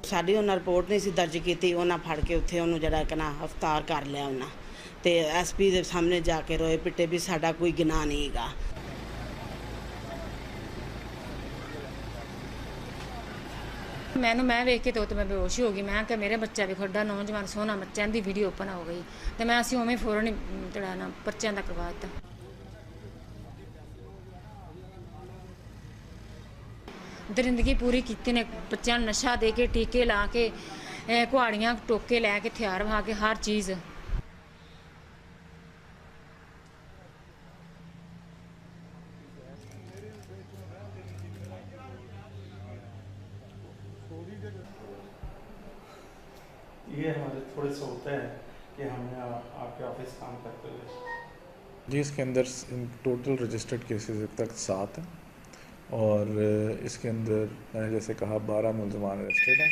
ਸਾਡੀ ਉਹਨਾਂ ਰਿਪੋਰਟ ਨਹੀਂ ਸੀ ਦਰਜ ਕੀਤੀ, ਉਹਨਾਂ ਫੜ ਕੇ ਉੱਥੇ ਉਹਨੂੰ ਜਿਹੜਾ ਕਿ ਨਾ ਅਫਤਾਰ ਕਰ ਲਿਆ ਉਹਨਾਂ, ਤੇ ਐਸਪੀ ਦੇ ਸਾਹਮਣੇ ਜਾ ਕੇ ਰੋਏ ਪਿੱਟੇ ਵੀ ਸਾਡਾ ਕੋਈ ਗੁਨਾਹ ਨਹੀਂ ਹੈਗਾ। मैं वेख के तो मैं बेहोश हो गई। मैं कि मेरे बच्चा भी खड़ा नौजवान सोहना बच्चों की वीडियो ओपन हो गई, तो मैं असी उवें फौरन जड़ा ना पर्चियां का करवा दिता। दरिंदगी पूरी की ने बच्चों नशा दे के टीके ला के कुहाड़ियाँ टोके लैके हथियार वहा के हर चीज़। ये हमारे थोड़े से होता है कि हमने आपके ऑफिस काम करते हुए जी, इसके अंदर टोटल रजिस्टर्ड केसेस अब तक 7 हैं और इसके अंदर मैंने जैसे कहा 12 मुलजमान अरेस्टेड हैं।